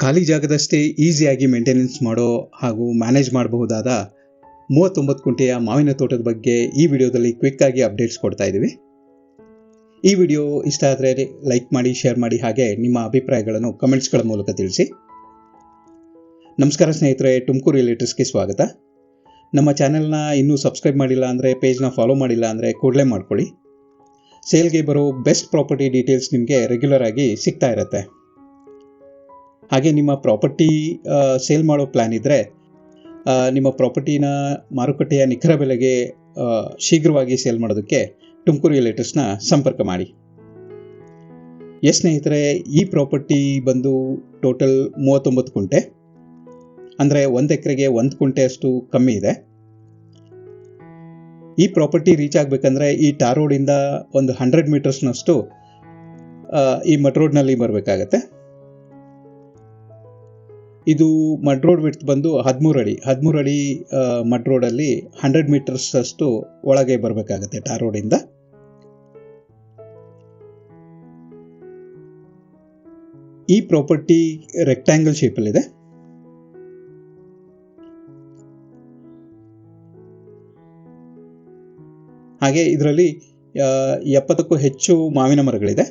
ಖಾಲಿ ಜಾಗದಷ್ಟೇ ಈಸಿಯಾಗಿ ಮೇಂಟೆನೆನ್ಸ್ ಮಾಡೋ ಹಾಗೂ ಮ್ಯಾನೇಜ್ ಮಾಡಬಹುದಾದ 39 ಕುಂಟೆಯ ಮಾವಿನ ತೋಟದ ಬಗ್ಗೆ ಈ ವಿಡಿಯೋದಲ್ಲಿ ಕ್ವಿಕ್ ಆಗಿ ಅಪ್ಡೇಟ್ಸ್ ಕೊಡ್ತಾ ಇದ್ದೀವಿ. ಈ ವಿಡಿಯೋ ಇಷ್ಟ ಆದರೆ ಲೈಕ್ ಮಾಡಿ, ಶೇರ್ ಮಾಡಿ, ಹಾಗೆ ನಿಮ್ಮ ಅಭಿಪ್ರಾಯಗಳನ್ನು ಕಮೆಂಟ್ಸ್ಗಳ ಮೂಲಕ ತಿಳಿಸಿ. ನಮಸ್ಕಾರ ಸ್ನೇಹಿತರೆ, ತುಮಕೂರು ರಿಯಲ್ಟರ್ಸ್ಗೆ ಸ್ವಾಗತ. ನಮ್ಮ ಚಾನೆಲ್ನ ಇನ್ನೂ ಸಬ್ಸ್ಕ್ರೈಬ್ ಮಾಡಿಲ್ಲ ಅಂದರೆ, ಪೇಜ್ನ ಫಾಲೋ ಮಾಡಿಲ್ಲ ಅಂದರೆ ಕೂಡಲೇ ಮಾಡ್ಕೊಳ್ಳಿ. ಸೇಲ್ಗೆ ಬರೋ ಬೆಸ್ಟ್ ಪ್ರಾಪರ್ಟಿ ಡೀಟೇಲ್ಸ್ ನಿಮಗೆ ರೆಗ್ಯುಲರ್ ಆಗಿ ಸಿಗ್ತಾ ಇರುತ್ತೆ. ಹಾಗೆ ನಿಮ್ಮ ಪ್ರಾಪರ್ಟಿ ಸೇಲ್ ಮಾಡೋ ಪ್ಲ್ಯಾನ್ ಇದ್ದರೆ, ನಿಮ್ಮ ಪ್ರಾಪರ್ಟಿನ ಮಾರುಕಟ್ಟೆಯ ನಿಖರ ಬೆಲೆಗೆ ಶೀಘ್ರವಾಗಿ ಸೇಲ್ ಮಾಡೋದಕ್ಕೆ ತುಮಕೂರು ರಿಯಲ್ಟರ್ಸ್ನ ಸಂಪರ್ಕ ಮಾಡಿ. ಸ್ನೇಹಿತರೆ, ಈ ಪ್ರಾಪರ್ಟಿ ಬಂದು ಟೋಟಲ್ 39 ಕುಂಟೆ, ಅಂದರೆ 1 ಎಕರೆಗೆ 1 ಕುಂಟೆ ಅಷ್ಟು ಕಮ್ಮಿ ಇದೆ. ಈ ಪ್ರಾಪರ್ಟಿ ರೀಚ್ ಆಗಬೇಕಂದ್ರೆ ಈ ಟಾರ್ ರೋಡಿಂದ ಒಂದು 100 ಮೀಟರ್ಸ್ನಷ್ಟು ಈ ಮಡ್ ರೋಡ್ನಲ್ಲಿ ಬರಬೇಕಾಗತ್ತೆ. ಇದು ಮಡ್ ರೋಡ್ ವಿಡ್ತ್ ಬಂದು 13 ಅಡಿ ಮಡ್ ರೋಡಲ್ಲಿ 100 ಮೀಟರ್ಸ್ ಅಷ್ಟು ಒಳಗೆ ಬರಬೇಕಾಗತ್ತೆ ಟಾರ್ ರೋಡಿಂದ. ಈ ಪ್ರಾಪರ್ಟಿ ರೆಕ್ಟ್ಯಾಂಗಲ್ ಶೇಪಲ್ಲಿದೆ. ಹಾಗೆ ಇದರಲ್ಲಿ 70ಕ್ಕೂ ಹೆಚ್ಚು ಮಾವಿನ ಮರಗಳಿದೆ.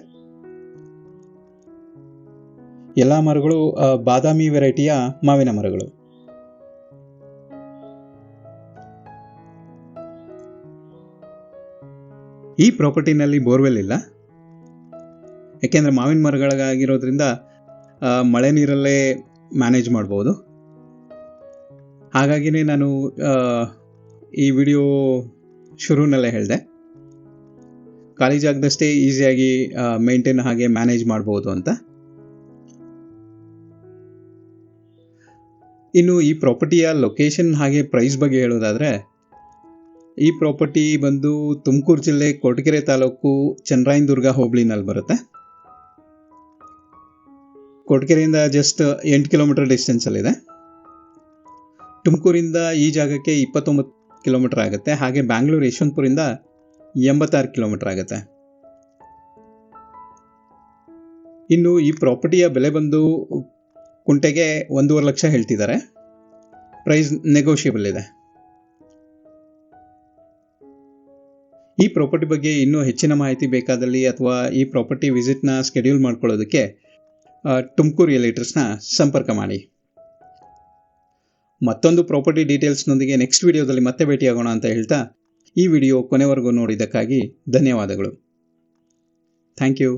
ಎಲ್ಲ ಮರಗಳು ಬಾದಾಮಿ ವೆರೈಟಿಯ ಮಾವಿನ ಮರಗಳು. ಈ ಪ್ರಾಪರ್ಟಿನಲ್ಲಿ ಬೋರ್ವೆಲ್ ಇಲ್ಲ, ಯಾಕೆಂದರೆ ಮಾವಿನ ಮರಗಳಾಗಿರೋದ್ರಿಂದ ಮಳೆ ನೀರಲ್ಲೇ ಮ್ಯಾನೇಜ್ ಮಾಡ್ಬೋದು. ಹಾಗಾಗಿನೇ ನಾನು ಈ ವಿಡಿಯೋ ಶುರುನಲ್ಲೇ ಹೇಳಿದೆ, ಖಾಲಿ ಜಾಗದಷ್ಟೇ ಈಸಿಯಾಗಿ ಮೇಂಟೈನ್ ಹಾಗೆ ಮ್ಯಾನೇಜ್ ಮಾಡ್ಬೋದು ಅಂತ. ಇನ್ನು ಈ ಪ್ರಾಪರ್ಟಿಯ ಲೊಕೇಶನ್ ಹಾಗೆ ಪ್ರೈಸ್ ಬಗ್ಗೆ ಹೇಳೋದಾದರೆ, ಈ ಪ್ರಾಪರ್ಟಿ ಬಂದು ತುಮಕೂರು ಜಿಲ್ಲೆ ಕೊರಟಗೆರೆ ತಾಲೂಕು ಚನ್ನರಾಯನದುರ್ಗ ಹೋಬಳಿನಲ್ಲಿ ಬರುತ್ತೆ. ಕೊರಟಗೆರೆಯಿಂದ ಜಸ್ಟ್ 8 ಕಿಲೋಮೀಟರ್ ಡಿಸ್ಟೆನ್ಸಲ್ಲಿದೆ. ತುಮಕೂರಿಂದ ಈ ಜಾಗಕ್ಕೆ 29 ಕಿಲೋಮೀಟರ್ ಆಗುತ್ತೆ. ಹಾಗೆ ಬ್ಯಾಂಗ್ಳೂರು ಯಶವಂತಪುರಿಂದ 86 ಕಿಲೋಮೀಟರ್ ಆಗುತ್ತೆ. ಇನ್ನು ಈ ಪ್ರಾಪರ್ಟಿಯ ಬೆಲೆ ಬಂದು ಕುಂಟೆಗೆ 1.5 ಲಕ್ಷ ಹೇಳ್ತಿದ್ದಾರೆ. ಪ್ರೈಸ್ ನೆಗೋಷಿಯಬಲ್ ಇದೆ. ಈ ಪ್ರಾಪರ್ಟಿ ಬಗ್ಗೆ ಇನ್ನೂ ಹೆಚ್ಚಿನ ಮಾಹಿತಿ ಬೇಕಾದಲ್ಲಿ ಅಥವಾ ಈ ಪ್ರಾಪರ್ಟಿ ವಿಸಿಟ್ನ ಸ್ಕೆಡ್ಯೂಲ್ ಮಾಡ್ಕೊಳ್ಳೋದಕ್ಕೆ ತುಮಕೂರು ರಿಯಲ್ಟರ್ಸ್ನ ಸಂಪರ್ಕ ಮಾಡಿ. ಮತ್ತೊಂದು ಪ್ರಾಪರ್ಟಿ ಡೀಟೇಲ್ಸ್ನೊಂದಿಗೆ ನೆಕ್ಸ್ಟ್ ವಿಡಿಯೋದಲ್ಲಿ ಮತ್ತೆ ಭೇಟಿಯಾಗೋಣ ಅಂತ ಹೇಳ್ತಾ, ಈ ವಿಡಿಯೋ ಕೊನೆವರೆಗೂ ನೋಡಿದ್ದಕ್ಕಾಗಿ ಧನ್ಯವಾದಗಳು. Thank you.